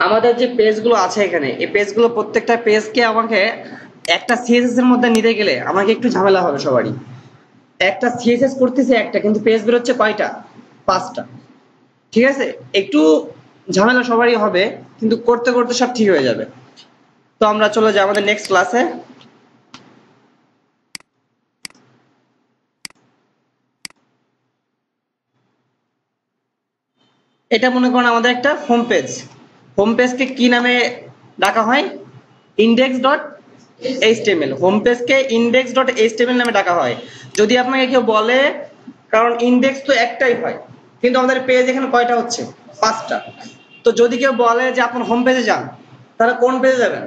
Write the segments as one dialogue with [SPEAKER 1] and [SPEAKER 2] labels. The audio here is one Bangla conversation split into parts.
[SPEAKER 1] আমাদের যে পেজগুলো আছে এখানে, এই পেজগুলো প্রত্যেকটা পেজকে আমাকে একটা সিএসএস এর মধ্যে নিতে গেলে আমাকে একটু ঝামেলা হবে সবারই। একটা সিএসএস করতেছে একটা, কিন্তু পেজ বের হচ্ছে কয়টা? 5টা। ঠিক আছে, একটু ঝামেলা সবারই হবে, কিন্তু করতে করতে সব ঠিক হয়ে যাবে। তো আমরা চলে যাই আমাদের নেক্সট ক্লাসে। এটা মনে করেন আমাদের একটা হোম পেজ। হোম পেজকে কি নামে ডাকা হয়? index.html। হোম পেজকে index.html নামে ডাকা হয়। যদি আপনাকে কেউ বলে, কারণ ইন্ডেক্স তো একটাই হয়, কিন্তু আমাদের পেজ এখানে কয়টা হচ্ছে? 5টা। তো যদি কেউ বলে যে আপনার হোম পেজে যান, তাহলে কোন পেজে যাবেন?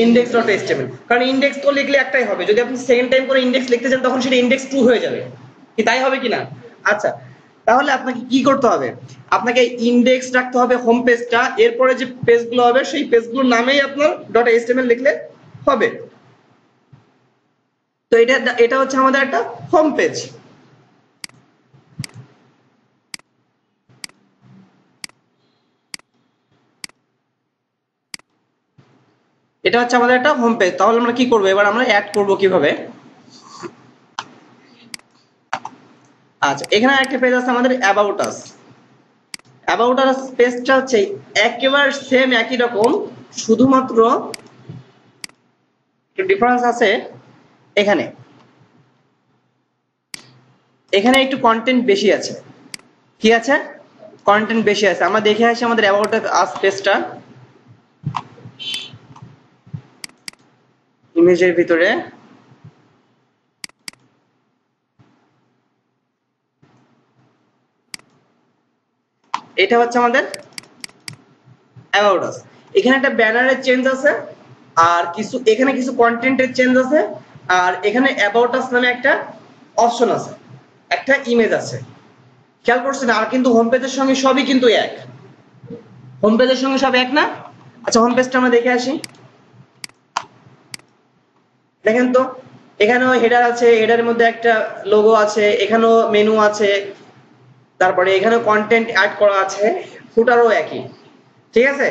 [SPEAKER 1] index.html। কারণ ইন্ডেক্স তো লিখলে একটাই হবে, যদি আপনি সেকেন্ড টাইম করে ইন্ডেক্স লিখতে চান তখন সেটা index 2 হয়ে যাবে। কি তাই হবে কিনা? আচ্ছা, তাহলে আপনাকে কি করতে হবে? আপনাকে ইন্ডেক্স রাখতে হবে হোম পেজটা, এরপরে যে পেজগুলো হবে সেই পেজগুলোর নামেই আপনার .html লিখলে হবে। তো এটা হচ্ছে আমাদের একটা হোম পেজ। এটা হচ্ছে আমাদের একটা হোম পেজ। তাহলে আমরা কি করব, এবার আমরা অ্যাড করব কিভাবে? আচ্ছা, এখানে একটা পেজ আছে আমাদের অ্যাবাউট আস। অ্যাবাউট আস পেজটা হচ্ছে একেবারে সেম একই রকম, শুধুমাত্র একটু ডিফারেন্স আছে। এখানে এখানে একটু কন্টেন্ট বেশি আছে। কি আছে? কন্টেন্ট বেশি আছে। আমরা দেখে আসি আমাদের অ্যাবাউট আস পেজটা ইমেজের ভিতরে। এটা হচ্ছে আমাদের অ্যাবাউট আস। এখানে একটা ব্যানারের চেঞ্জ আছে, আর কিছু এখানে কিছু কন্টেন্টের চেঞ্জ আছে, আর এখানে অ্যাবাউট আস নামে একটা অপশন আছে, একটা ইমেজ আছে। খেয়াল করছেন? আর কিন্তু হোম পেজের সঙ্গে সবই কিন্তু এক। হোম পেজের সঙ্গে সব এক না? আচ্ছা, হোম পেজটা আমরা দেখে আসি। দেখেন তো, এখানেও হেডার আছে, হেডারের মধ্যে একটা লোগো আছে, এখানেও মেনু আছে, তারপরে এখানেও কন্টেন্ট অ্যাড করা আছে, ফুটারও একই। ঠিক আছে,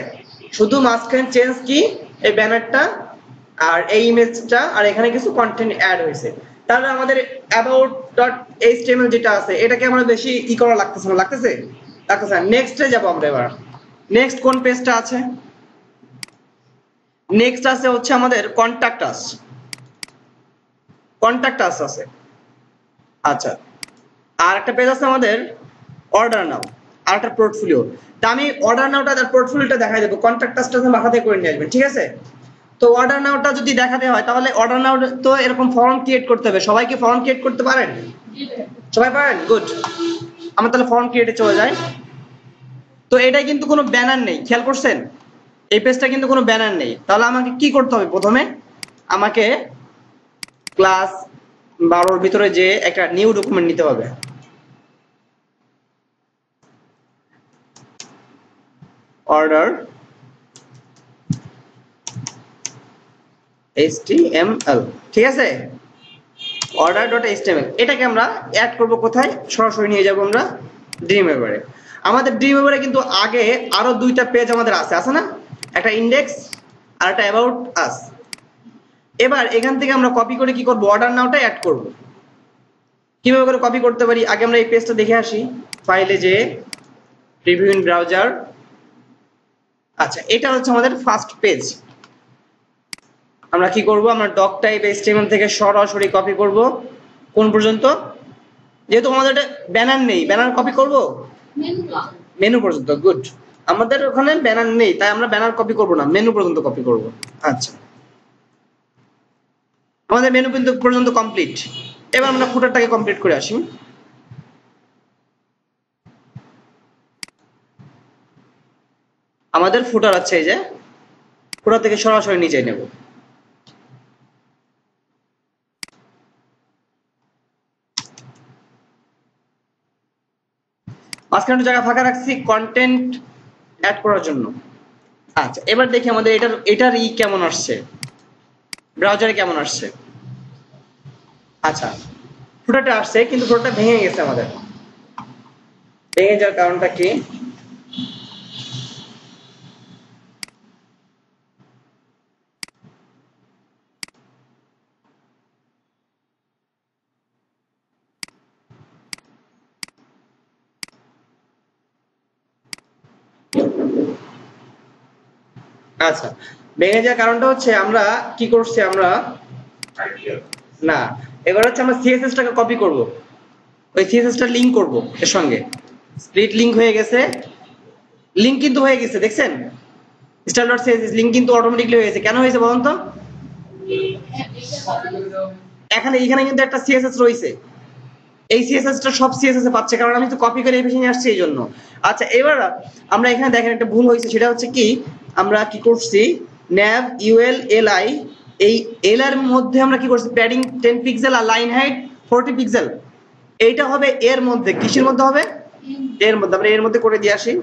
[SPEAKER 1] শুধু মাঝখানে চেঞ্জ কি এই ব্যানারটা আর এই ইমেজটা, আর এখানে কিছু কন্টেন্ট অ্যাড হয়েছে। তাহলে আমাদের about.html যেটা আছে এটাকে আমরা বেশি ই করা লাগতেছে না, লাগতেছে লাগতেছে। নেক্সটে যাব আমরা এবার। নেক্সট কোন পেজটা আছে? নেক্সট আছে হচ্ছে আমাদের কন্টাক্ট আস। কন্টাক্ট আস আছে। আচ্ছা, আর একটা পেজ আছে আমাদের অর্ডার নাও, আর একটা পোর্টফোলিও। তা আমি অর্ডার নাওটা আর পোর্টফোলিওটা দেখাই দেবো, কন্টাক্ট আসটা মাথা থেকে করে নিয়ে আসবেন। ঠিক আছে, তো অর্ডার নাওটা যদি দেখাতে হয় তাহলে অর্ডার নাও তো এরকম ফর্ম ক্রিয়েট করতে হবে। সবাই কি ফর্ম ক্রিয়েট করতে পারেন? সবাই পারেন? গুড। আমরা তাহলে ফর্ম ক্রিয়েটে চলে যাই। তো এটা কিন্তু কোনো ব্যানার নেই, খেয়াল করছেন? এই পেজটা কিন্তু কোনো ব্যানার নেই। তাহলে আমাকে কি করতে হবে? প্রথমে আমাকে ক্লাস 12 ভিতরে যে একটা নিউ ডকুমেন্ট নিতে হবে। Order HTML। ঠিক আছে, order.html। এটাকে আমরা অ্যাড করব কোথায়? সরাসরি নিয়ে যাব আমরা ড্রিমওয়েভারে। আমাদের ড্রিমওয়েভারে কিন্তু আগে আরো দুইটা পেজ আমাদের আছে না? একটা ইন্ডেক্স আর একটা অ্যাবাউট আস। এবার এখান থেকে আমরা কপি করে কি করব? অর্ডার নাওটা অ্যাড করব। কিভাবে করে কপি করতে পারি? আগে আমরা এই পেজটা দেখে আসি। ফাইলে যে প্রিভিউ ইন ব্রাউজার। আচ্ছা, এটা হচ্ছে আমাদের ফার্স্ট পেজ। আমরা কি করব? আমরা ডক টাইপ HTML থেকে সরাসরি কপি করব কোন পর্যন্ত? যেহেতু আমাদের এটা ব্যানার নেই, ব্যানার কপি করব মেনু পর্যন্ত। গুড, আমাদের ওখানে ব্যানার নেই তাই আমরা ব্যানার কপি করব না, মেনু পর্যন্ত কপি করব। আচ্ছা, আমাদের মেনু পর্যন্ত কমপ্লিট। এবার আমরা ফুটারটাকে কমপ্লিট করে আসি। আমাদের ফুটার আছে, এই যে ফুটার থেকে সরাসরি নিচে নেব। মাঝখানে একটু জায়গা ফাঁকা রাখছি কন্টেন্ট অ্যাড করার জন্য। আচ্ছা, এবার দেখি আমাদের এটার কেমন আসছে, ব্রাউজারে কেমন আসছে। আচ্ছা, ফুটারটা আসছে কিন্তু ফুটারটা ভেঙে গেছে আমাদের। ভেঙে যাওয়ার কারণটা কি? আচ্ছা, ভেঙে যাওয়ার কারণটা হচ্ছে আমরা কি করছি, আমরা না, এবার হচ্ছে আমরা সিএসএস টাকে কপি করব, ওই সিএসএস টা লিংক করব এর সঙ্গে, স্প্লিট লিংক হয়ে গেছে, লিংক কিন্তু হয়ে গেছে, দেখছেন style.css লিংক কিন্তু অটোমেটিক্যালি হয়ে গেছে। কেন হয়েছে বলুন তো? এখানে এখানে কিন্তু একটা সিএসএস রয়েছে, এই সিএসএস টা সব সিএসএস এ পাচ্ছে, কারণ আমি তো কপি করে এই পেজে নিয়ে আসছি এই জন্য। আচ্ছা, এবার আমরা এখানে দেখেন একটা ভুল হয়েছে, সেটা হচ্ছে কি, আমরা কি করছি, nav ul li, এই এল এর মধ্যে আমরা কি করছি, প্যাডিং 10 পিক্সেল আর লাইন হাইট 40 পিক্সেল, এইটা হবে এর মধ্যে, কিসের মধ্যে হবে, এর মধ্যে, আমরা এর মধ্যে করে দিয়ে আসি।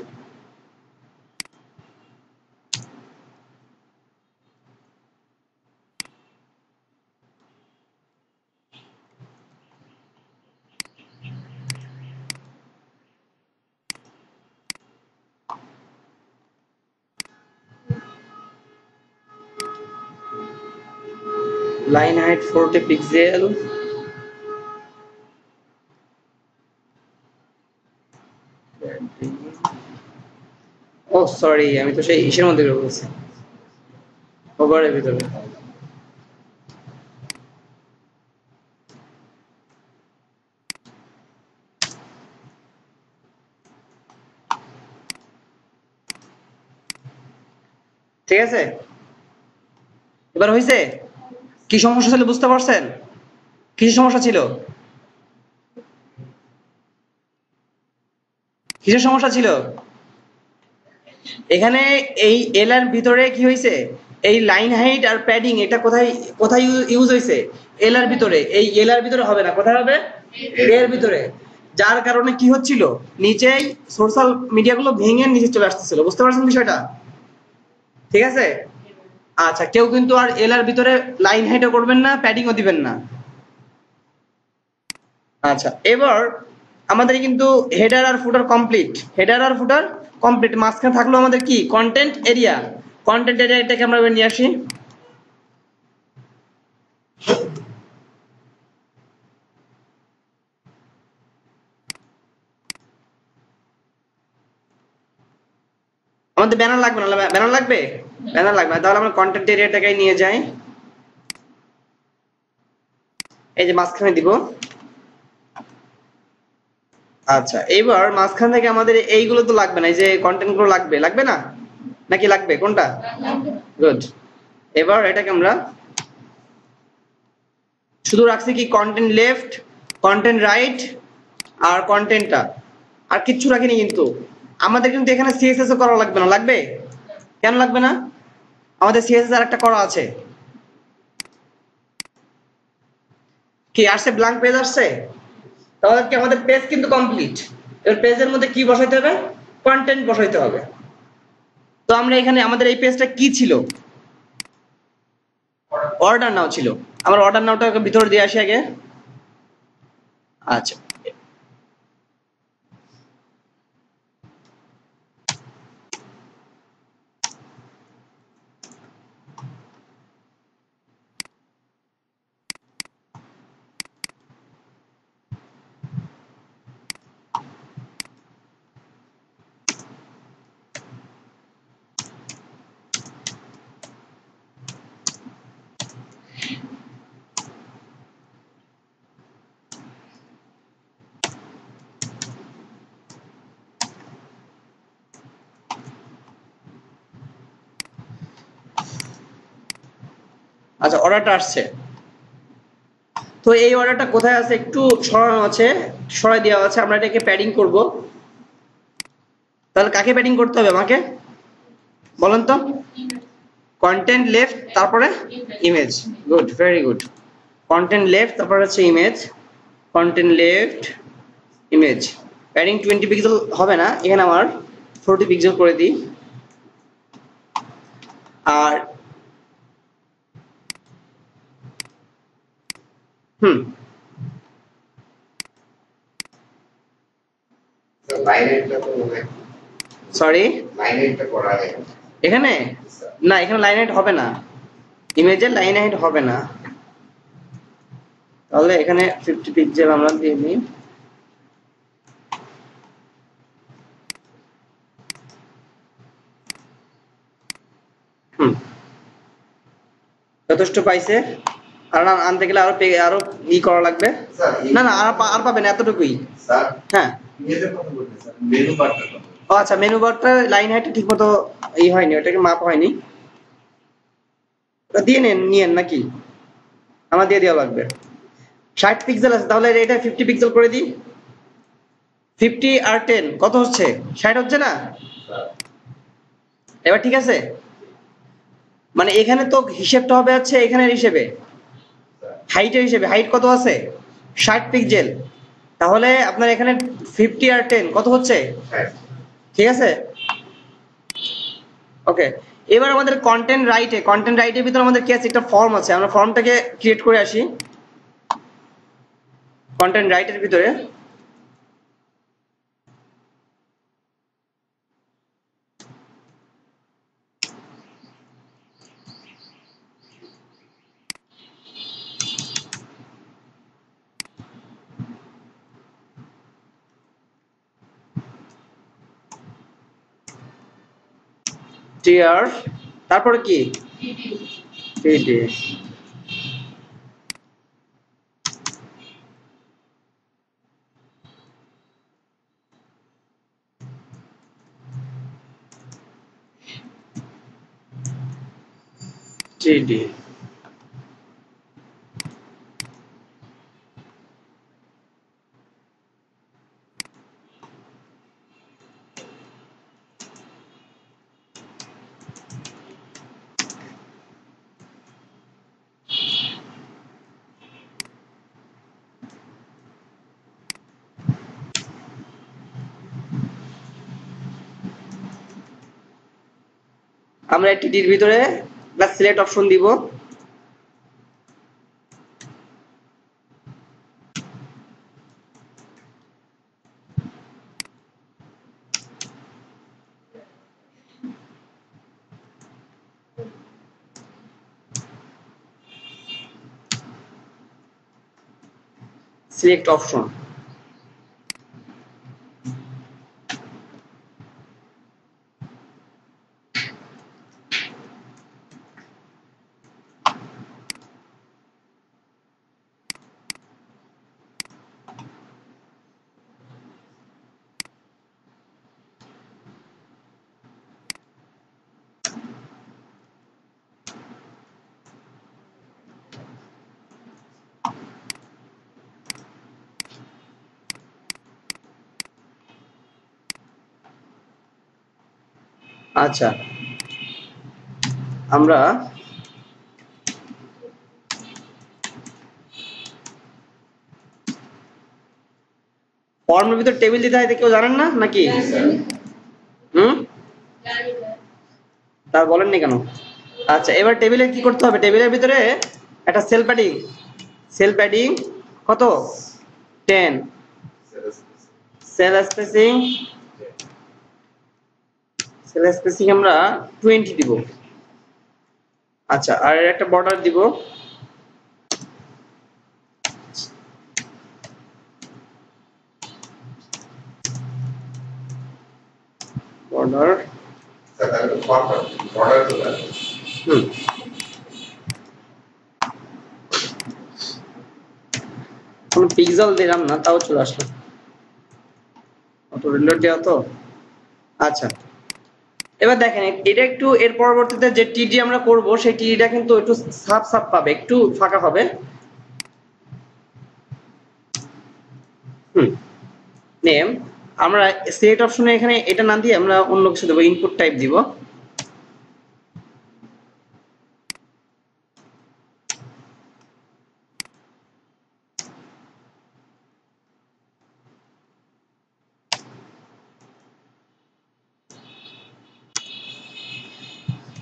[SPEAKER 1] লাইন হাইট 40 পিক্সেল, ও সরি, আমি তো সেই ইসের মধ্যে বলছি, ওভারের ভিতরে। ঠিক আছে, এবার হয়েছে? কি সমস্যা ছিল বুঝতে পারছেন? কিসের সমস্যা ছিল, কিসের সমস্যা ছিল? এখানে এই এল এর ভিতরে কি হয়েছে, এই লাইন হাইট আর প্যাডিং এটা কোথায় কোথায় ইউজ হয়েছে, এল এর ভিতরে, এই এল এর ভিতরে হবে না, কোথায় হবে, এর ভিতরে, যার কারণে কি হচ্ছিল, নিচেই সোশ্যাল মিডিয়া গুলো ভেঙে নিচে চলে আসতেছিল, বুঝতে পারছেন বিষয়টা? ঠিক আছে, আচ্ছা, কেউ কিন্তু আর এল এর ভিতরে লাইন হাইটও করবেন না, প্যাডিংও দিবেন না। আচ্ছা, এবার আমাদের কিন্তু হেডার আর ফুটার কমপ্লিট, হেডার আর ফুটার কমপ্লিট, মাঝখানে থাকলো আমাদের কি, কন্টেন্ট এরিয়া, কন্টেন্ট এরিয়াটাকে আমরা এবার নিয়ে আসি। আমাদের ব্যানার লাগবে না, ব্যানার লাগবে, ব্যানার লাগবে না, তাহলে আমরা কন্টেন্ট এরিয়াটাকে নিয়ে যাই, এই যে মাঝখানে দিব। আচ্ছা, এবার মাঝখান থেকে আমাদের এইগুলো তো লাগবে না, এই যে কন্টেন্ট গুলো লাগবে, লাগবে না নাকি লাগবে, কোনটা? গুড, এবার এটাকে আমরা শুধু রাখছি কি, কন্টেন্ট লেফট, কন্টেন্ট রাইট আর কন্টেন্টটা, আর কিচ্ছু রাখিনি কিন্তু। আমাদের কিন্তু এখানে সিএসএস ও করা লাগবে না, লাগবে? কেন লাগবে না? আমাদের সিএসএস আর একটা করা আছে, কি আসছে, ব্ল্যাঙ্ক পেজ আসছে, তাহলে কি আমাদের পেজ কিন্তু কমপ্লিট। এবার পেজের মধ্যে কি বসাইতে হবে, কন্টেন্ট বসাইতে হবে। তো আমরা এখানে আমাদের এই পেজটা কি ছিল, অর্ডার নাও ছিল, আমরা অর্ডার নাওটা ভিতরে দিয়ে আসি আগে। আচ্ছা, আচ্ছা, অর্ডারটা আসছে, তো এই অর্ডারটা কোথায় আছে, একটু সরানো আছে, সরাই দেওয়া আছে, আমরা এটাকে প্যাডিং করব। তাহলে কাকে প্যাডিং করতে হবে আমাকে বলেন তো? কন্টেন্ট লেফট, তারপরে image, good, very good, content left, তারপরে হচ্ছে image, content left image, padding 20 pixel হবে না, এখানে আমার 40 পিক্সেল করে দিই। আর সরি, এখানে না, এখানে লাইন হাইট হবে না, ইমেজের লাইন হাইট হবে না, তাহলে এখানে 50 পিক্সেল আমরা দিয়ে দিই। যথেষ্ট পাইছে, আর আনতে গেলে আরো আরো ই করা লাগবে। না না আর পাবেন এতটুকুই স্যার। হ্যাঁ মেনু বারটা, ও আচ্ছা মেনু বারটা লাইন হাইটটা ঠিক মতো ই হয়নি, ওটাকে মাপ হয়নি, দিয়ে নিয়েন নাকি আমার দিয়ে দেওয়া লাগবে। 60 পিক্সেল আছে, তাহলে এটা 50 পিক্সেল করে দিই। 50 আর 10 কত হচ্ছে? 60 হচ্ছে না? এবার ঠিক আছে, মানে এখানে তো হিসেবটা হবে হচ্ছে এখানের হিসেবে, হাইটের হিসেবে। হাইট কত আছে? 60 পিক্সেল। তাহলে আপনার এখানে 50 আর 10 কত হচ্ছে? ঠিক আছে, ওকে। এবার আমাদের কন্টেন্ট রাইটের ভিতরে আমাদের কি আছে? একটা ফর্ম আছে, আমরা ফর্মটাকে ক্রিয়েট করে আসি কন্টেন্ট রাইটের ভিতরে। টিআর তারপরে কি? টিডি। টিডি আমরা টিডির ভিতরে প্লাস সিলেক্ট অপশন দিব। সিলেক্ট অপশন, আচ্ছা আমরা ফর্মের ভিতর টেবিল দিতে হয়, কেউ জানেন না নাকি? হুম, তার বলেননি কেন? আচ্ছা এবার টেবিলে কি করতে হবে? টেবিলের ভিতরে একটা সেল প্যাডিং কত? 10, সেল স্পেসিং আমরা 20 দিব। আচ্ছা আর একটা বর্ডার দিব, বর্ডার কোন পিক্সেল দিলাম না, তাও চলে আসলো, অত রিলোড দেওয়া তো। আচ্ছা এবার দেখেন এটা একটু, এর পরবর্তীতে যে টিডি আমরা করব সেই টিডিটা কিন্তু একটু সাপ পাবে, একটু ফাঁকা হবে। নেম আমরা সিলেক্ট অপশনে এখানে এটা না দিয়ে আমরা অন্য কিছু দেবো, ইনপুট টাইপ দিব।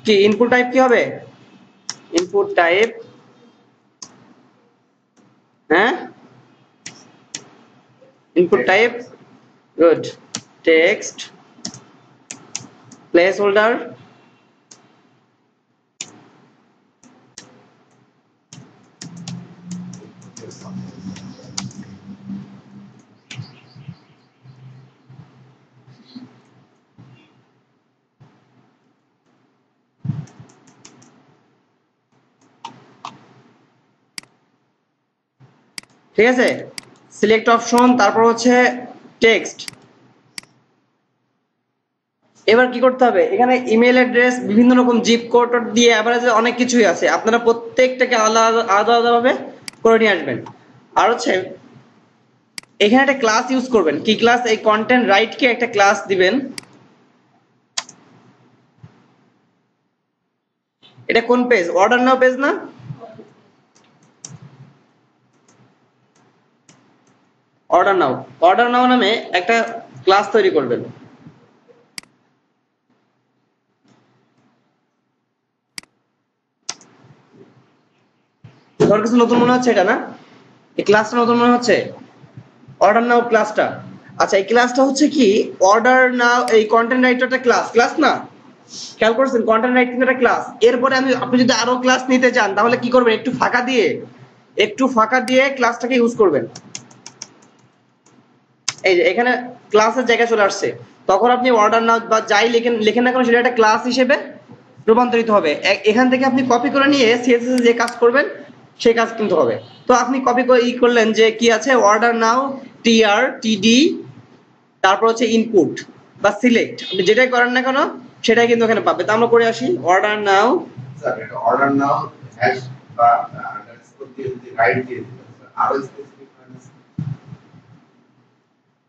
[SPEAKER 1] কি ইনপুট টাইপ কি হবে? ইনপুট টাইপ, হ্যাঁ input type, good, text, place holder, ঠিক আছে, সিলেক্ট অপশন, তারপর হচ্ছে টেক্সট। এবার কি করতে হবে, এখানে ইমেল অ্যাড্রেস, বিভিন্ন রকম জিপ কোড দিয়ে অ্যাভারেজে অনেক কিছুই আছে, আপনারা প্রত্যেকটাকে আলাদা আলাদা ভাবে করে নিয়ে আসবেন। আর হচ্ছে এখানে একটা ক্লাস ইউজ করবেন, কি ক্লাস, এই কন্টেন্ট রাইট কে একটা ক্লাস দিবেন। এটা কোন পেজ, অর্ডার নাও পেজ না? অর্ডার নাও নামে একটা ক্লাস তৈরি করবেন। তোমার কিছু নতুন মনে হচ্ছে এটা না, এই ক্লাসটা নতুন মনে হচ্ছে, অর্ডার নাও ক্লাসটা। আচ্ছা, এই ক্লাসটা হচ্ছে কি, অর্ডার নাও, এই কন্টেন্ট রাইটারটা ক্লাস না, খেয়াল করছেন, কন্টেন্ট রাইটিং একটা ক্লাস। এরপরে আপনি যদি আরো ক্লাস নিতে চান তাহলে কি করবেন, একটু ফাঁকা দিয়ে ক্লাসটাকে ইউজ করবেন। এই যে এখানে ক্লাসের জায়গা চলে আসছে, তখন আপনি অর্ডার নাও বা যাই লেখেন না কেন সেটা একটা ক্লাস হিসেবে রূপান্তরিত হবে। এখান থেকে আপনি কপি করে নিয়ে সিএসএস যে কাজ করবেন সেই কাজ কিন্তু হবে। তো আপনি কপি করে করলেন যে কি আছে, অর্ডার নাও টিআর টিডি, তারপর হচ্ছে ইনপুট বা সিলেক্ট, আপনি যেটাই করেন না কেন সেটাই কিন্তু এখানে পাবে। তো আমরা করে আসি অর্ডার নাও,
[SPEAKER 2] স্যার এটা অর্ডার নাও হ্যাশ বা আন্ডারস্কোর দিয়ে যদি রাইট দিয়ে দিবেন স্যার, আরো স্পেসিফিক হয় না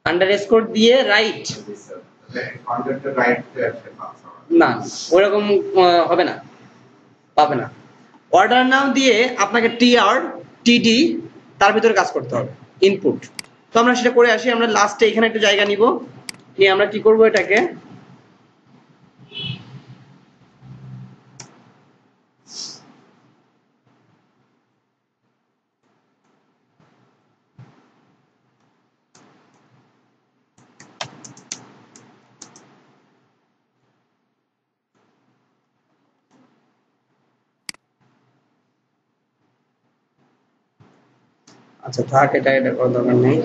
[SPEAKER 1] আন্ডারস্কোর দিয়ে রাইট,
[SPEAKER 2] স্যার? তাহলে কন্টেন্টের রাইট একটা পাস হবে
[SPEAKER 1] না ওরকম হবে না, পাবে না। অর্ডার নাও দিয়ে আপনাকে টিআর টিডি তার ভিতরে কাজ করতে হবে, ইনপুট। তো আমরা সেটা করে আসি। আমরা লাস্টে এখানে একটু জায়গা নিব, নিয়ে আমরা কি করব, এটাকে আচ্ছা থাক, এটা করার দরকার নেই,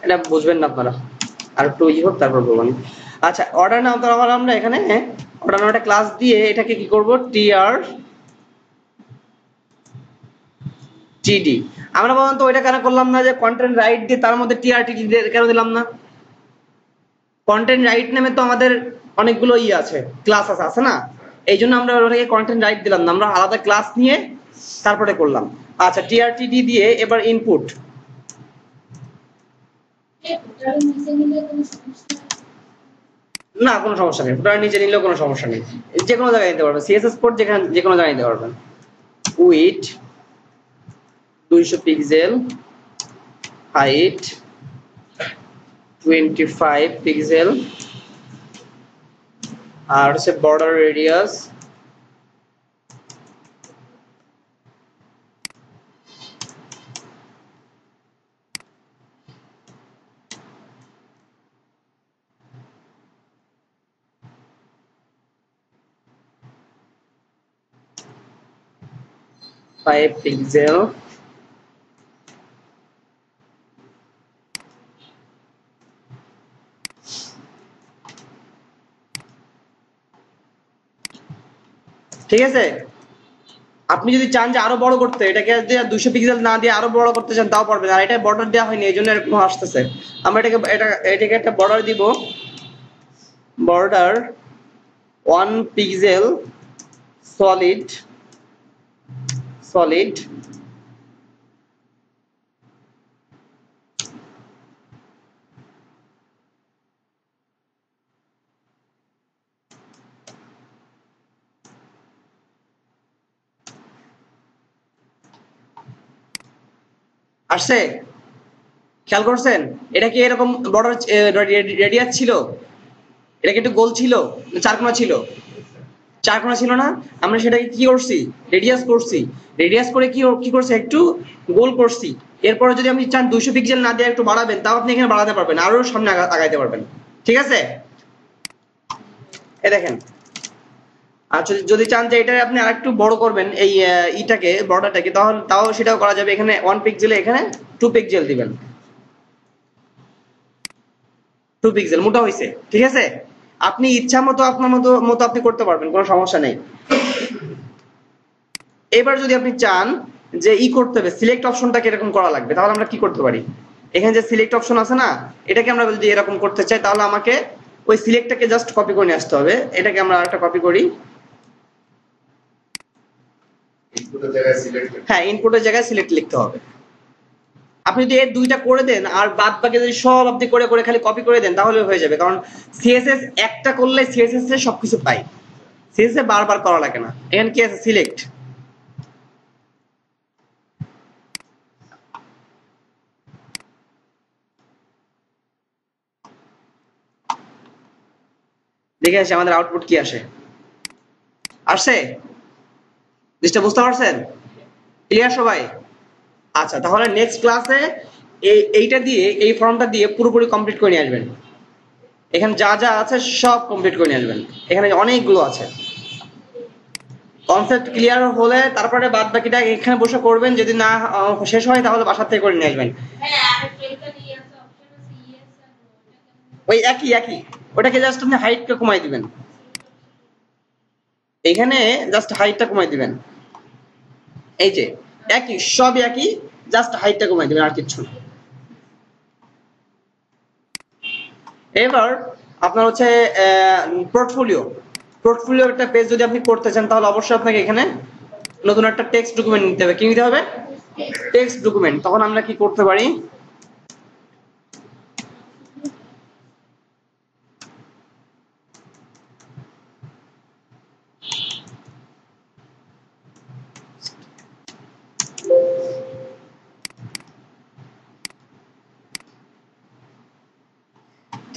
[SPEAKER 1] এটা বুঝবেন না আপনারা, আর একটু হোক তারপর বলবেন। আচ্ছা, অর্ডার নাও তাহলে আমরা এখানে অর্ডার নাও একটা ক্লাস দিয়ে এটাকে কি করব, টিআর টিডি। আমরা বলুন তো ওইটা কেন করলাম না, যে কন্টেন্ট রাইট দিয়ে তার মধ্যে টিআর টিডি কেন দিলাম না? কন্টেন্ট রাইট নামে তো আমাদের অনেকগুলো আছে, ক্লাস আছে না, এই জন্য আমরা ওটাকে কন্টেন্ট রাইট দিলাম না, আমরা আলাদা ক্লাস নিয়ে তারপরে করলাম। আচ্ছা, টিআরটিডি দিয়ে এবার ইনপুট, না কোনো সমস্যা নেই, ফুটার নিচে নিলেও কোনো সমস্যা নেই, যে কোনো জায়গায় নিতে পারবেন, সিএসএস কোড যেখানে যে কোনো জায়গায় নিতে পারবেন। উইড 200 পিক্সেল, হাইট 25 পিক্সেল, আর হচ্ছে বর্ডার রেডিয়াস 5 পিক্সেল, ঠিক আছে। আপনি যদি চান যে আরো বড় করতে, এটাকে 200 পিক্সেল না দিয়ে আরো বড় করতে চান তাও পারবেন, আর এটা বর্ডার দেওয়া হয়নি এই জন্য এরকম আসতেছে। আমরা এটাকে একটা বর্ডার দিব, বর্ডার 1 পিক্সেল সলিড, আসছে, খেয়াল করছেন? এটা কি এরকম বর্ডার রেডিয়াস ছিল? এটা কি একটু গোল ছিল, চারকোনা ছিল? চারকোনা ছিল না, আমরা সেটাকে কি করছি, রেডিয়াস করছি, রেডিয়াস করে কি করছি, একটু গোল করছি। এরপরে যদি আপনি চান 200 পিক্সেল না দিয়ে একটু বাড়াবেন, তাও আপনি এখানে বাড়াতে পারবেন, আরো সামনে আগাইতে পারবেন, ঠিক আছে। এই দেখেন, আর যদি চান যে এটা আপনি আরেকটু বড় করবেন এই ইটাকে, বর্ডারটাকে, তাহলে তাও সেটাও করা যাবে। এখানে 1 পিক্সেলে এখানে 2 পিক্সেল দিবেন, 2 পিক্সেল মোটা হয়েছে, ঠিক আছে। আপনি ইচ্ছা মতো আপনার মতো আপনি করতে পারবেন, কোনো সমস্যা নেই। এবার যদি আপনি চান যে ই করতে হবে, সিলেক্ট অপশনটাকে এরকম করা লাগবে। তাহলে আমরা কি করতে পারি, এখানে যে সিলেক্ট অপশন আছে না, এটাকে আমরা যদি এরকম করতে চাই তাহলে আমাকে ওই সিলেক্টটাকে জাস্ট কপি করে নিয়ে আসতে হবে। এটাকে আমরা আরেকটা কপি করি।
[SPEAKER 2] ইনপুটের জায়গায় সিলেক্ট,
[SPEAKER 1] হ্যাঁ, ইনপুটের জায়গায় সিলেক্ট লিখতে হবে। আপনি যদি এর দুইটা করে দেন আর বাদ বাকি যদি সব আপনি করে করে খালি কপি করে দেন তাহলে হয়ে যাবে, কারণ সিএসএস একটা করলে সিএসএস এর সবকিছু পাই, সিএসএস এ বারবার করা লাগে না। এখানে কি আছে, সিলেক্ট। দেখে আসি আমাদের আউটপুট কি আসে। আসছে? জিনিসটা বুঝতে পারছেন? ক্লিয়ার সবাই? আচ্ছা, তাহলে নেক্সট ক্লাসে এইটা দিয়ে, এই ফর্মটা দিয়ে পুরোপুরি কমপ্লিট করে নিয়ে আসবেন। এখানে যা যা আছে সব কমপ্লিট করে নিয়ে আসবেন, এখানে অনেকগুলো আছে। কনসেপ্ট ক্লিয়ার হলে তারপরে বাদ বাকিটা এখানে বসে করবেন, যদি না শেষ হয় তাহলে বাসা থেকে করে নিয়ে আসবেন। ওই একই একই, ওটাকে জাস্ট আপনি হাইটটা কমাই দিবেন, এখানে জাস্ট হাইটটা কমাই দিবেন। এই যে একই, সব একই, জাস্ট হাইটটা কমাই দিবেন, আর কিছু না। এবার আপনার হচ্ছে পোর্টফোলিও, পোর্টফোলিও একটা পেজ যদি আপনি করতে চান তাহলে অবশ্যই আপনাকে এখানে নতুন একটা টেক্সট ডকুমেন্ট নিতে হবে। কি নিতে হবে? Text document. তখন আমরা কি করতে পারি,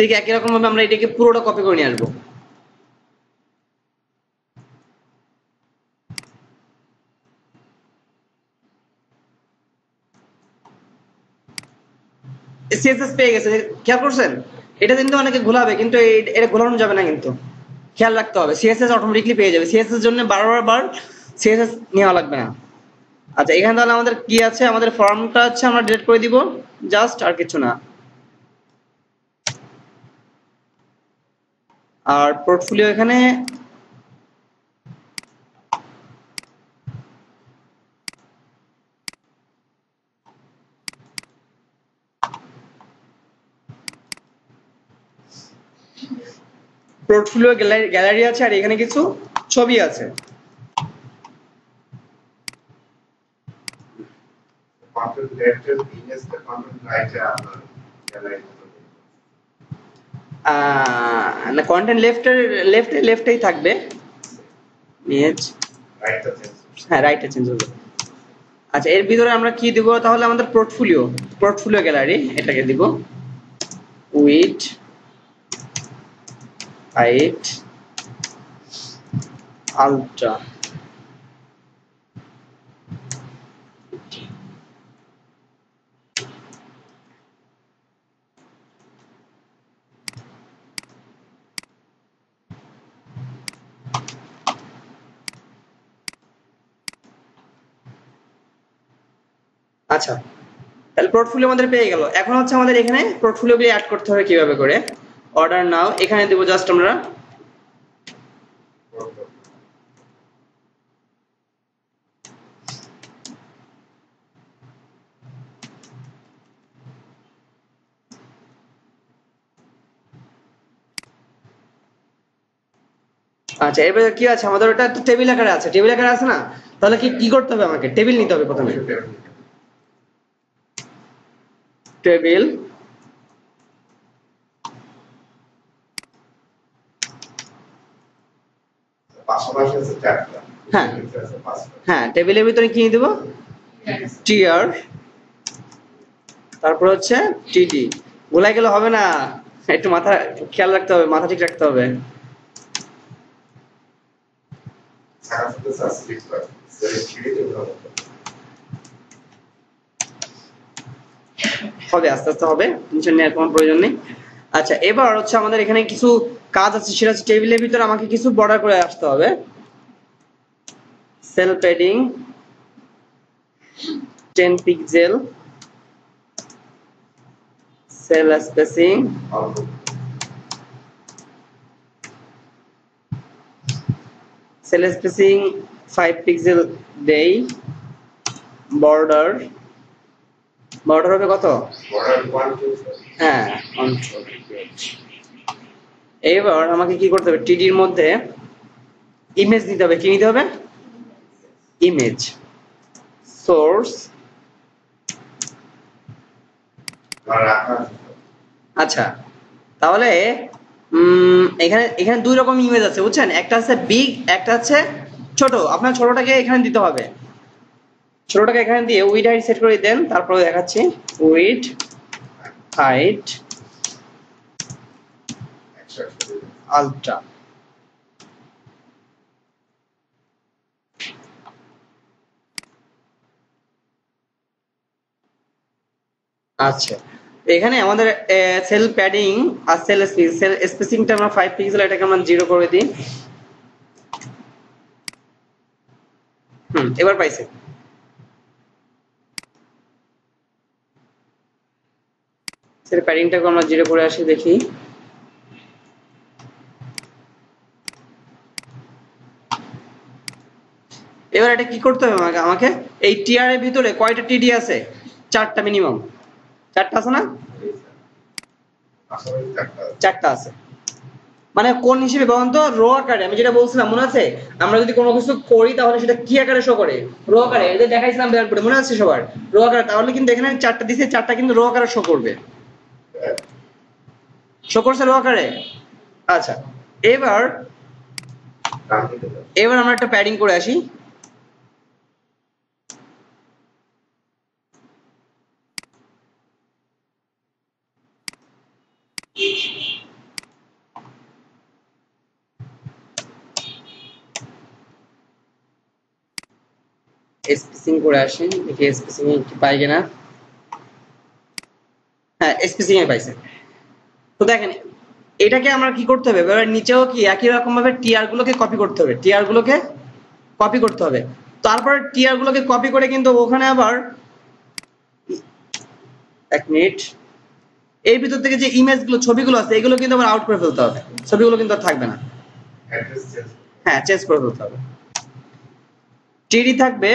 [SPEAKER 1] ঠিক একই রকম ভাবে আমরা এটাকে পুরোটা কপি করে নিয়ে আসবো। সিএসএস পেয়ে গেছে, খেয়াল করছেন? এটা কিন্তু অনেকে ঘোলাবে, কিন্তু এটা ঘোলানো যাবে না, কিন্তু খেয়াল রাখতে হবে সিএসএস অটোমেটিকলি পেয়ে যাবে। সিএসএস জন্য বারবার সিএসএস নেওয়া লাগবে না। আচ্ছা, এখানে তাহলে আমাদের কি আছে, আমাদের ফর্মটা আছে আমরা ডিলিট করে দিব জাস্ট, আর কিছু না। আর পোর্টফোলিও এখানে পোর্টফোলিও গ্যালারি আছে, আর এখানে কিছু ছবি আছে।
[SPEAKER 2] কন্টেন্ট লেফটের ইমেজটা কন্টেন্ট রাইটে আপনার গ্যালারি
[SPEAKER 1] না, কন্টেন্ট লেফটেই থাকবে, ইমেজ
[SPEAKER 2] রাইটটা চেঞ্জ,
[SPEAKER 1] হ্যাঁ রাইটে চেঞ্জ হবে। আচ্ছা, এর ভিতরে আমরা কি দিব তাহলে, আমাদের পোর্টফোলিও গ্যালারি এটাকে দিব উইথ হাইট আলট্রা। আচ্ছা, তাহলে পোর্টফোলিও আমাদের পেয়ে গেল। এখন হচ্ছে আমাদের এখানে পোর্টফোলিওগুলো অ্যাড করতে হবে কিভাবে করে। অর্ডার নাও, এখানে দেব জাস্ট আমরা আচ্ছা, এবারে কি আছে আমাদের, ওটা তো টেবিল আকারে আছে, টেবিল আকারে আছে না, তাহলে কি কি করতে হবে, আমাকে টেবিল নিতে হবে প্রথমে। টেবিল,
[SPEAKER 2] পাশাপাশি আছে চারটা,
[SPEAKER 1] হ্যাঁ
[SPEAKER 2] আছে পাঁচটা,
[SPEAKER 1] হ্যাঁ, টেবিলের ভিতরে কি দেব, টিআর, তারপর হচ্ছে টিডি। ভুলাই গেলে হবে না, একটু মাথা খেয়াল রাখতে হবে, মাথা ঠিক রাখতে হবে।
[SPEAKER 2] সারাফতে সাবস্ক্রিপ্ট করে সিরিজে ভালো
[SPEAKER 1] হবে, আস্তে আস্তে হবে, টেনশন নেওয়ার কোনো প্রয়োজন নেই। আচ্ছা, এবার হচ্ছে আমাদের এখানে কিছু কাজ আছে, সেটা হচ্ছে টেবিলের ভিতরে আমাকে কিছু বর্ডার করে আসতে হবে। Sell padding 10 pixel, sell spacing
[SPEAKER 2] অল্প,
[SPEAKER 1] সেল স্পেসিং 5 পিক্সেল দেই, বর্ডার বর্ডার হবে কত?
[SPEAKER 2] বর্ডার 1 2
[SPEAKER 1] হ্যাঁ কন্ট্রোল। এবার আমাকে কি করতে হবে, টিডির মধ্যে ইমেজ নিতে হবে। কি নিতে হবে? Image source. আচ্ছা তাহলে এখানে এখানে দুই রকম ইমেজ আছে বুঝছেন, একটা আছে বিগ, একটা আছে ছোট। আপনার ছোটটাকে এখানে দিতে হবে, ছোটটাকে এখানে দিয়ে উইড হাইট সেট করে দেন। তারপরে দেখাচ্ছি উইড হাইট আলট্রা। আচ্ছা এখানে আমাদের সেল প্যাডিং আর সেল স্পেসিংটা আমরা 5 পিক্সেল, এটাকে আমরা 0 করে দিই। এবার পাইছে। সেল প্যাডিংটাকে আমরা 0 করে আসি, দেখি। এবার এটা কি করতে হবে আমাকে এই টিআর এর ভিতরে কয়টা টিডি আছে? 4টা মিনিমাম। 4টা আছে না? 4টা আছে। মানে কোন হিসেবে বলুন তো? রো আকারে। আমি যেটা বলছিলাম মনে আছে, আমরা যদি কোনো কিছু করি তাহলে সেটা কি আকারে শো করে? রো আকারে। এই যে দেখাইছিলাম ব্ল্যাকবোর্ডে, মনে আছে সবার? রো আকারে। তাহলে কিন্তু এখানে 4টা দিছে, 4টা কিন্তু রো আকারে শো করবে। শো করছে রো আকারে? আচ্ছা এবার আমরা একটা প্যাডিং করে আসি। স্পেসিং করে আসি, দেখি স্পেসিং কি পাই কিনা। হ্যাঁ স্পেসিং এ পাইছে। তো দেখেন এটাকে আমরা কি করতে হবে, এবার নিচেও কি একই রকম ভাবে টিআর গুলোকে কপি করতে হবে, টিআর গুলোকে কপি করতে হবে। তারপর টিআর গুলোকে কপি করে কিন্তু ওখানে আবার 1 মিনিট এর ভিতর থেকে যে ইমেজ গুলো, ছবিগুলো আছে, এগুলো কিন্তু আবার আউট করে ফেলতে হবে। ছবিগুলো কিন্তু আর থাকবে না। হ্যাঁ চেঞ্জ করে ফেলতে হবে। টিডি থাকবে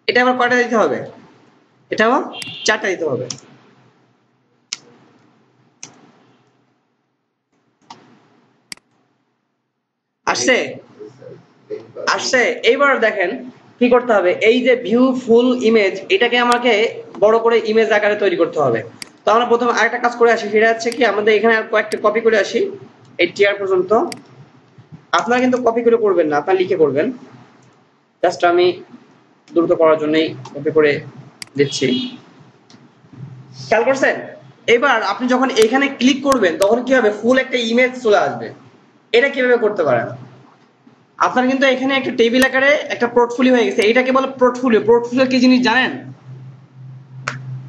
[SPEAKER 1] এটা আবার কয়টা দিতে হবে? এটাও 4টা দিতে হবে। আসছে আসছে। এইবার দেখেন কি করতে হবে, এই যে ভিউ ফুল ইমেজ, এটাকে আমাকে বড় করে ইমেজ আকারে তৈরি করতে হবে। তো আমরা প্রথমে আরেকটা কাজ করে আসি, সেটা হচ্ছে কি আমাদের এখানে আর কয়েকটা কপি করে আসি এই টিআর পর্যন্ত। আপনারা কিন্তু কপি করে করবেন না, আপনারা লিখে করবেন। জাস্ট আমি দ্রুত করার জন্যই কপি করে দিচ্ছি। খেয়াল করছেন? এবার আপনি যখন এখানে ক্লিক করবেন তখন কি হবে, ফুল একটা ইমেজ চলে আসবে। এটা কিভাবে করতে পারেন? আপনার কিন্তু এখানে একটা টেবিল আকারে একটা পোর্টফোলিও হয়ে গেছে। এটাকে বলে পোর্টফোলিও। পোর্টফোলিও কি জিনিস জানেন?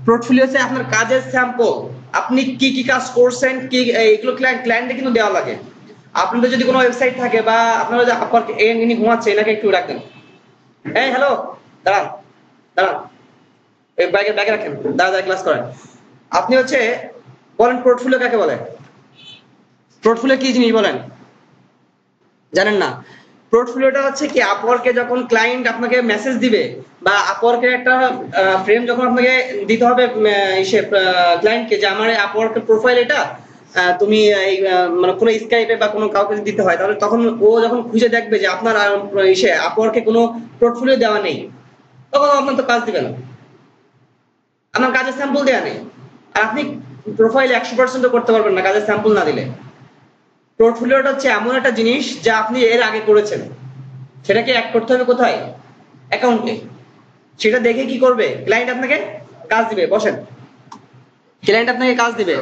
[SPEAKER 1] পোর্টফোলিও হচ্ছে আপনার কাজের স্যাম্পল। আপনি কি কি কাজ করছেন, কি এগুলো ক্লায়েন্টে কিন্তু দেওয়া লাগে। আপনাদের যদি কোনো ওয়েবসাইট থাকে বা আপনারা যে আপনার ইনি ঘুমাচ্ছে, এনাকে একটু রাখবেন। এই হ্যালো, দাঁড়ান দাঁড়ান, এই ব্যাগে রাখেন, দাঁড়া ক্লাস করেন। আপনি হচ্ছে বলেন পোর্টফোলিও কাকে বলে? পোর্টফোলিও কি জিনিস বলেন? জানেন না? পোর্টফোলিওটা হচ্ছে কি, আপওয়ার্কে যখন ক্লায়েন্ট আপনাকে মেসেজ দিবে বা আপওয়ার্কের একটা ফ্রেম যখন আপনাকে দিতে হবে ক্লায়েন্টকে, যে আমার আপওয়ার্কের প্রোফাইল এটা, তুমি এই মানে কোনো স্কাইপে বা কোনো কাউকে দিতে হয়, তাহলে তখন ও যখন খুঁজে দেখবে যে আপনার আপওয়ার্কে কোনো পোর্টফোলিও দেওয়া নেই, তখন আপনার তো কাজ দিবে না, আমার কাজের স্যাম্পল দেওয়া নেই। আর আপনি প্রোফাইল 100% করতে পারবেন না কাজের স্যাম্পল না দিলে। পোর্টফোলিওটা হচ্ছে এমন একটা জিনিস যা আপনি এর আগে করেছেন, সেটাকে অ্যাড করতে হবে কোথায়? অ্যাকাউন্টে। সেটা দেখে কি করবে, ক্লায়েন্ট আপনাকে কাজ দিবে। বসেন, ক্লায়েন্ট আপনাকে কাজ দিবে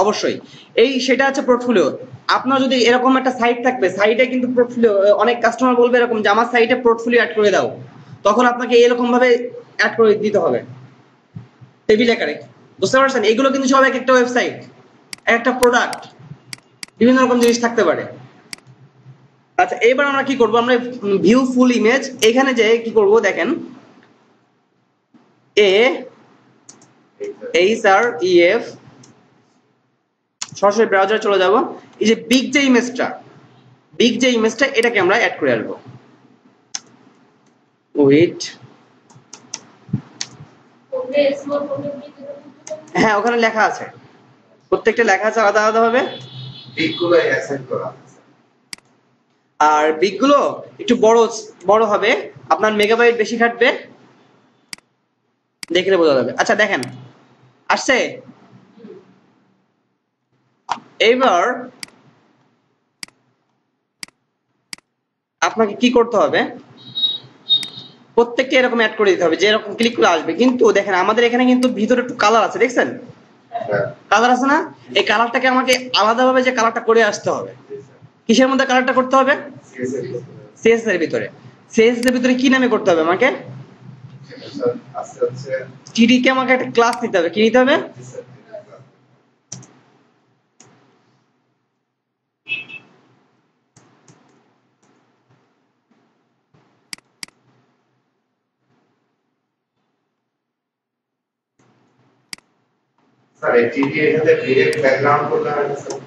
[SPEAKER 1] অবশ্যই। এই সেটা হচ্ছে পোর্টফোলিও। আপনার যদি এরকম একটা সাইট থাকবে, সাইটে কিন্তু পোর্টফোলিও, অনেক কাস্টমার বলবে এরকম যে আমার সাইটে পোর্টফোলিও অ্যাড করে দাও, তখন আপনাকে এরকম ভাবে অ্যাড করে দিতে হবে টেবিল আকারে। বুঝতে পারছেন? এগুলো কিন্তু সব এক একটা ওয়েবসাইট, এক একটা প্রোডাক্ট, বিভিন্ন রকম জিনিস থাকতে পারে। আচ্ছা, এবার আমরা কি করব, আমরা ভিউ ফুল ইমেজ, এখানে যে কি করব দেখেন, HREF সরাসরি ব্রাউজারে চলে যাব, এই যে বিগ যে ইমেজটা এটাকে আমরা অ্যাড করে আসবো। ওয়েট, হ্যাঁ ওখানে লেখা আছে, প্রত্যেকটা লেখা আছে আলাদা আলাদা ভাবে,
[SPEAKER 2] বিগগুলো অ্যাসাইন করা আছে।
[SPEAKER 1] আর বিগ গুলো একটু বড় হবে, আপনার মেগাবাইট বেশি খাটবে, দেখলে বোঝা যাবে। আচ্ছা দেখেন আসছে। এবার আপনাকে কি করতে হবে, প্রত্যেককে এরকম অ্যাড করে দিতে হবে, যে এরকম ক্লিক করে আসবে। কিন্তু দেখেন আমাদের এখানে কিন্তু ভিতরে একটু কালার আছে, দেখছেন কালার আছে না? এই কালারটাকে আমাকে আলাদাভাবে যে কালারটা করে আসতে হবে। কিসের মধ্যে কালারটা করতে হবে? সিএসএস এর ভিতরে। সিএসএস এর ভিতরে কি নামে করতে হবে আমাকে? টিডি কে আমাকে একটা ক্লাস নিতে হবে। কি নিতে হবে?
[SPEAKER 2] স্যার এই টিডি এখানে ডাইরেক্ট ব্যাকগ্রাউন্ড করলে হয় না স্যার?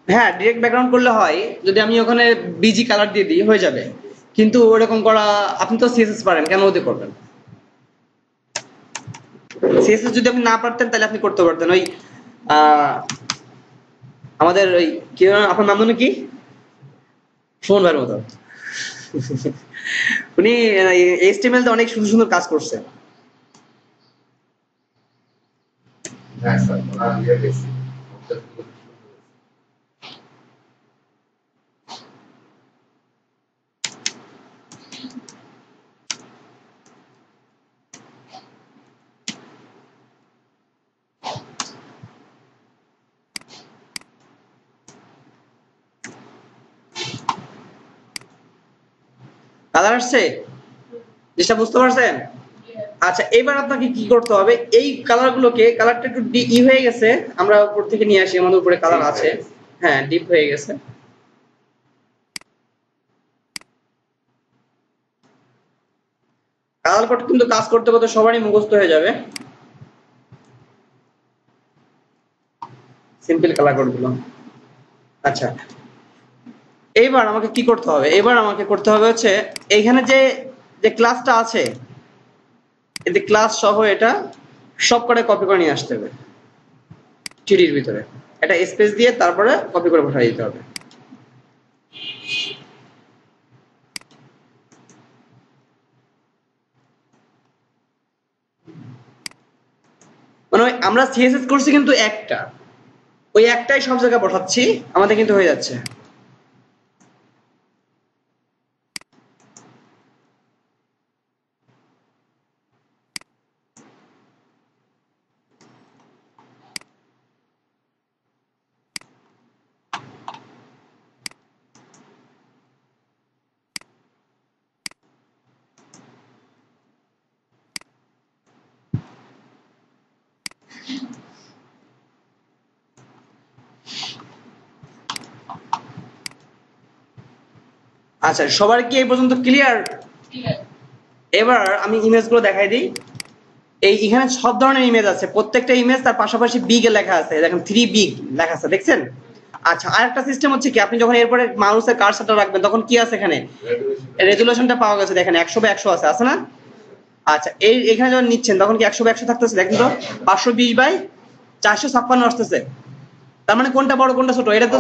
[SPEAKER 1] হ্যাঁ ডিরেক্ট ব্যাকগ্রাউন্ড করলে হয়, যদি আমি ওখানে বিজি কালার দিয়ে দিই হয়ে যাবে। কিন্তু ওরকম করা, আপনি তো সিএসএস পারেন, কেন ওতে করবেন? সিএসএস যদি আপনি না পারতেন তাহলে আপনি করতে পারতেন। ওই আমাদের ওই কি আপনার নাম কি, সুমন ভাইয়ের মতো, উনি এইচটিএমএল তে অনেক সুন্দর সুন্দর কাজ করছে।
[SPEAKER 2] হ্যাঁ স্যার, ওনার ইয়ে বেশি।
[SPEAKER 1] কালার আসছে, জিনিসটা বুঝতে পারছেন? আচ্ছা এবার আপনাকে কি করতে হবে, এই কালার গুলোকে, কালারটা একটু ই হয়ে গেছে, আমরা উপর থেকে নিয়ে আসি, আমাদের উপরে কালার আছে, হ্যাঁ ডিপ হয়ে গেছে। কালার কোড কিন্তু কাজ করতে করতে সবারই মুখস্থ হয়ে যাবে, সিম্পল কালার কোড গুলো। আচ্ছা এইবার আমাকে কি করতে হবে, এবার আমাকে করতে হবে হচ্ছে এইখানে যে যে ক্লাসটা আছে, এই যে ক্লাস সহ এটা সব করে কপি করে নিয়ে আসতে হবে টিডির ভিতরে, এটা স্পেস দিয়ে তারপরে কপি করে পাঠিয়ে দিতে হবে। মানে আমরা সিএসএস করছি কিন্তু একটা, ওই একটাই সব জায়গায় পাঠাচ্ছি, আমাদের কিন্তু হয়ে যাচ্ছে। আচ্ছা সবার কি এই পর্যন্ত ক্লিয়ার? এবার আমি ইমেজগুলো দেখাই দিই। এখানে সব ধরনের ইমেজ আছে, প্রত্যেকটা ইমেজ তার পাশাপাশি বিগ এ লেখা আছে, দেখেন 3 বিগ লেখা আছে, দেখছেন? আচ্ছা আরেকটা সিস্টেম হচ্ছে কি, আপনি যখন এরপরে মাউসের কার্সারটা রাখবেন তখন কি আছে এখানে, রেজুলেশনটা পাওয়া গেছে, দেখেন 100/100 আছে না? আচ্ছা এখানে যখন নিচ্ছেন তখন কি 100/100 থাকতেছে, দেখেন তো 520/456 আসতেছে। তার মানে কোনটা বড় কোনটা ছোট, এটা তো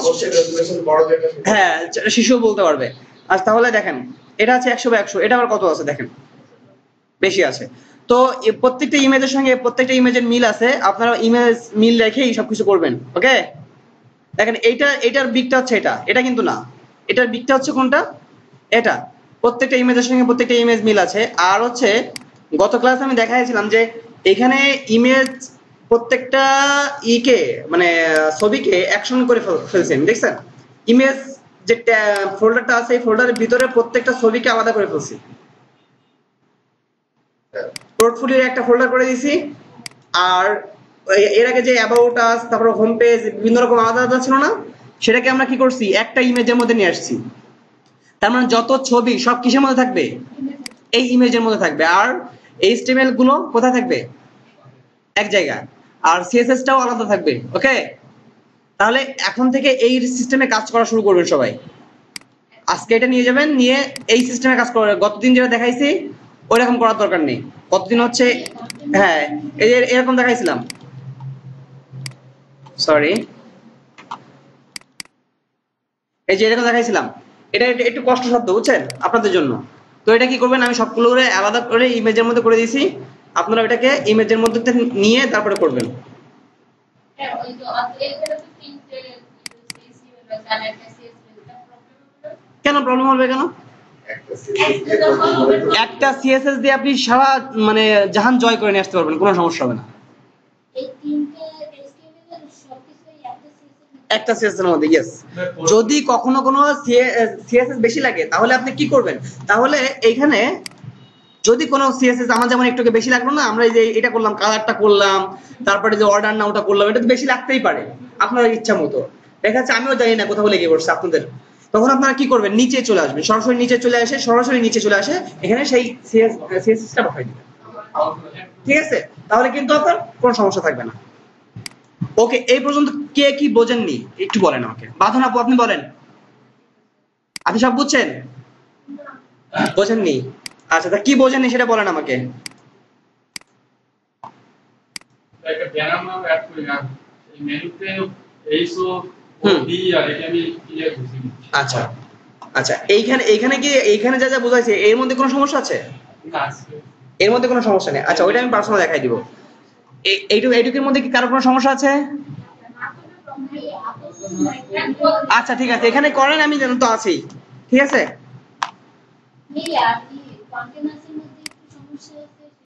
[SPEAKER 1] হ্যাঁ শিশু বলতে পারবে। আচ্ছা তাহলে দেখেন এটা আছে 100/100, এটা আবার কত আছে দেখেন, বেশি আছে। তো প্রত্যেকটা ইমেজের সঙ্গে প্রত্যেকটা ইমেজের মিল আছে, আপনারা ইমেজ মিল রেখেই সবকিছু করবেন। ওকে দেখেন এটার বিগটা হচ্ছে এটা কিন্তু না, এটার বিগটা হচ্ছে কোনটা, এটা। প্রত্যেকটা ইমেজের সঙ্গে প্রত্যেকটা ইমেজ মিল আছে। আর হচ্ছে গত ক্লাসে আমি দেখাইছিলাম যে এখানে ইমেজ প্রত্যেকটা ইকে মানে ছবিকে অ্যাকশন করে ফেলছেন, দেখছেন? ইমেজ যে ফোল্ডারটা আছে এই ফোল্ডারের ভিতরে প্রত্যেকটা ছবিকে আলাদা করে ফেলছি। পোর্টফোলিওর একটা ফোল্ডার করে দিয়েছি, আর এর আগে যে অ্যাবাউট আস, তারপর হোম পেজ, বিভিন্ন রকম আলাদা আলাদা ছিল না, সেটাকে আমরা কি করছি একটা ইমেজের মধ্যে নিয়ে আসছি। তার মানে যত ছবি সব কিসের মধ্যে থাকবে? এই ইমেজের মধ্যে থাকবে। আর এইচটিএমএল গুলো কোথায় থাকবে? এক জায়গায়। আর সিএসএস টাও আলাদা থাকবে। ওকে, তাহলে এখন থেকে এই সিস্টেমে কাজ করা শুরু করবেন সবাই। আজকে এটা নিয়ে যাবেন, নিয়ে এই সিস্টেমে কাজ করবেন। গতদিন যেটা দেখাইছি ওইরকম করার দরকার নেই। কতদিন হচ্ছে, হ্যাঁ এই যে এরকম দেখাইছিলাম, সরি এই যে এরকম দেখাইছিলাম, এটা একটু কষ্টসাধ্য বুঝছেন আপনাদের জন্য। তো এটা কি করবেন, আমি সবগুলো করে আলাদা করে ইমেজের মধ্যে করে দিয়েছি, আপনারা এটাকে ইমেজের মধ্যে নিয়ে তারপরে করবেন। কেন প্রবলেম হবে কেন? একটা সিএসএস দিয়ে আপনি সারা মানে জাহান জয় করে নিয়ে আসতে পারবেন, কোনো সমস্যা হবে না। একটা সিএসএস এর মধ্যে, ইয়েস। যদি কখনো কোনো সিএসএস বেশি লাগে তাহলে আপনি কি করবেন, তাহলে এইখানে যদি কোনো সিএসএস আমার যেমন একটু বেশি লাগলো না, আমরা এই যে এটা করলাম, কালারটা করলাম, তারপরে যে অর্ডার নাওটা করলাম, এটা তো বেশি লাগতেই পারে আপনার ইচ্ছা মতো। দেখা যাচ্ছে আমিও জানি না কোথাও লেগে পড়ছে আপনাদের, তখন আপনারা কি করবেন, নিচে চলে আসবেন, সরাসরি নিচে চলে আসে, সরাসরি নিচে চলে আসে, এখানে সেই সিএসএসটা বসাই দিবেন। ঠিক আছে, তাহলে কিন্তু আপনার কোনো সমস্যা থাকবে না। ওকে, এই পর্যন্ত কে কি বোঝেননি একটু বলেন আমাকে। বাঁধন আপু আপনি বলেন, আপনি সব বুঝছেন? বোঝেননি? আচ্ছা, তা কি বোঝেননি সেটা বলেন আমাকে।
[SPEAKER 3] একটা ব্যানার নাম অ্যাড করি না এই মেনুতে, এইসো ডি আর এটা আমি ক্লিয়ার করছি।
[SPEAKER 1] আচ্ছা আচ্ছা, এইখানে কি এইখানে যা যা বোঝাইছে এর মধ্যে কোনো সমস্যা আছে?
[SPEAKER 3] না আছে,
[SPEAKER 1] এর মধ্যে কোনো সমস্যা নেই। আচ্ছা, ওইটা আমি পার্সোনাল দেখাই দিব। এইটুকুর মধ্যে কি কারো কোনো সমস্যা আছে? আচ্ছা ঠিক আছে, এখানে করেন, আমি জানি তো আছেই। ঠিক আছে,